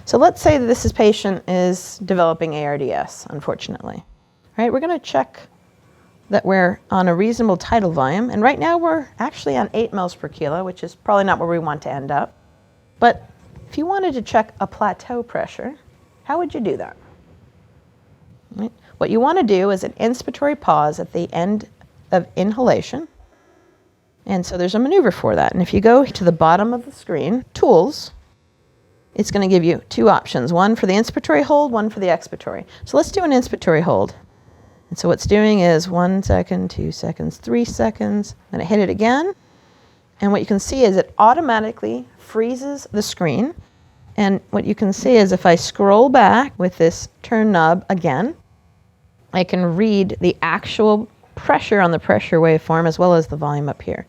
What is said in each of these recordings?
So let's say that this patient is developing ARDS, unfortunately. All right, we're going to check that we're on a reasonable tidal volume. And right now we're actually on 8 mils per kilo, which is probably not where we want to end up. But if you wanted to check a plateau pressure, how would you do that? Right. What you want to do is an inspiratory pause at the end of inhalation. And so there's a maneuver for that. And if you go to the bottom of the screen, Tools, it's going to give you 2 options, one for the inspiratory hold, one for the expiratory. So let's do an inspiratory hold. And so what's doing is 1 second, 2 seconds, 3 seconds. I'm going to hit it again. And what you can see is it automatically freezes the screen. And what you can see is if I scroll back with this turn knob again, I can read the actual pressure on the pressure waveform as well as the volume up here.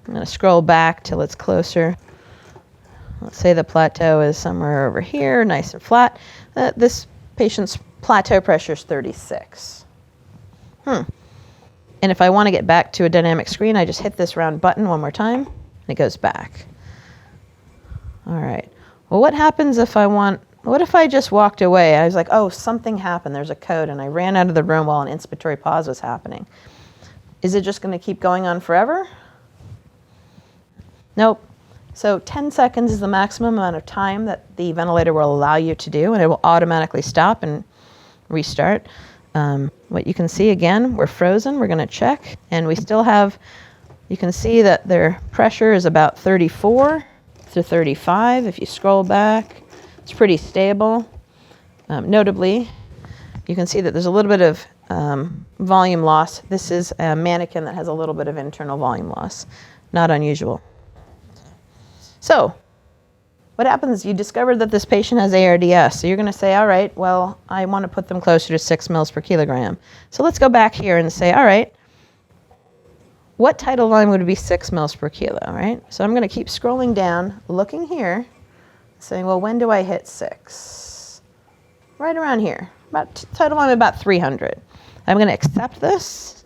I'm going to scroll back till it's closer. Let's say the plateau is somewhere over here, nice and flat. This patient's plateau pressure is 36. And if I want to get back to a dynamic screen, I just hit this round button one more time, and it goes back. All right. Well, what happens if what if I just walked away? I was like, oh, something happened. There's a code, and I ran out of the room while an inspiratory pause was happening. Is it just going to keep going on forever? Nope. So 10 seconds is the maximum amount of time that the ventilator will allow you to do, and it will automatically stop and restart. What you can see, again, we're frozen. We're going to check, and we still have, you can see that their pressure is about 34 to 35. If you scroll back, it's pretty stable. Notably, you can see that there's a little bit of volume loss. This is a mannequin that has a little bit of internal volume loss. Not unusual. So what happens is you discovered that this patient has ARDS. So you're going to say, all right, well, I want to put them closer to 6 mils per kilogram. So let's go back here and say, all right, what tidal volume would be 6 mils per kilo, right? So I'm going to keep scrolling down, looking here, saying, well, when do I hit 6? Right around here, tidal volume about 300. I'm going to accept this,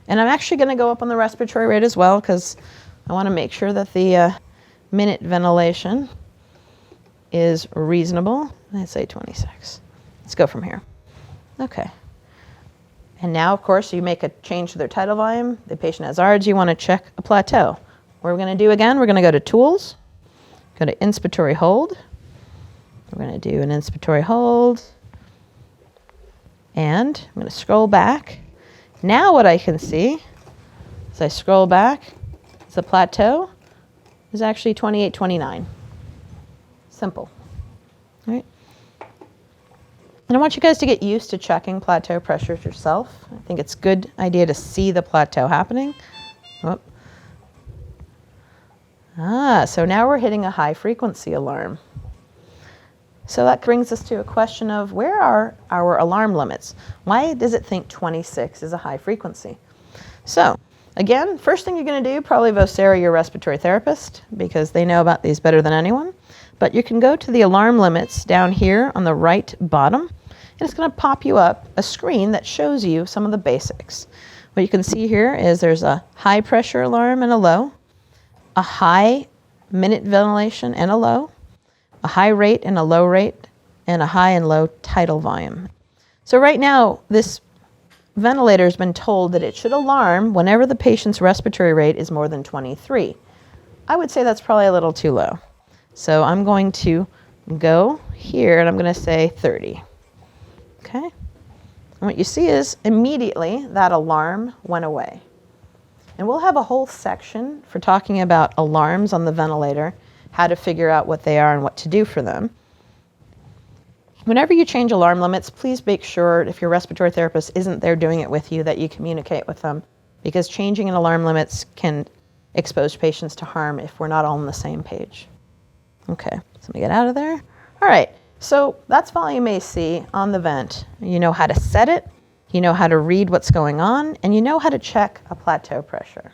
and I'm actually going to go up on the respiratory rate as well because I want to make sure that the minute ventilation is reasonable. Let's say 26. Let's go from here. Okay. And now, of course, you make a change to their tidal volume. The patient has ARDS. You want to check a plateau. What we're going to do again, we're going to go to Tools, go to Inspiratory Hold. We're going to do an Inspiratory Hold. And I'm going to scroll back. Now what I can see, as I scroll back, is the plateau is actually 28, 29. Simple. All right? And I want you guys to get used to checking plateau pressures yourself. I think it's a good idea to see the plateau happening. Oh. So now we're hitting a high frequency alarm. So that brings us to a question of where are our alarm limits? Why does it think 26 is a high frequency? So again, first thing you're going to do, probably vocera your respiratory therapist because they know about these better than anyone. But you can go to the alarm limits down here on the right bottom, and it's going to pop you up a screen that shows you some of the basics. What you can see here is there's a high pressure alarm and a low, a high minute ventilation and a low, a high rate and a low rate, and a high and low tidal volume. So right now, this ventilator has been told that it should alarm whenever the patient's respiratory rate is more than 23. I would say that's probably a little too low. So I'm going to go here and I'm going to say 30. Okay? And what you see is immediately that alarm went away. And we'll have a whole section for talking about alarms on the ventilator, how to figure out what they are and what to do for them. Whenever you change alarm limits, please make sure if your respiratory therapist isn't there doing it with you that you communicate with them, because changing an alarm limits can expose patients to harm if we're not all on the same page. Okay, so let me get out of there. All right, so that's volume AC on the vent. You know how to set it, you know how to read what's going on, and you know how to check a plateau pressure.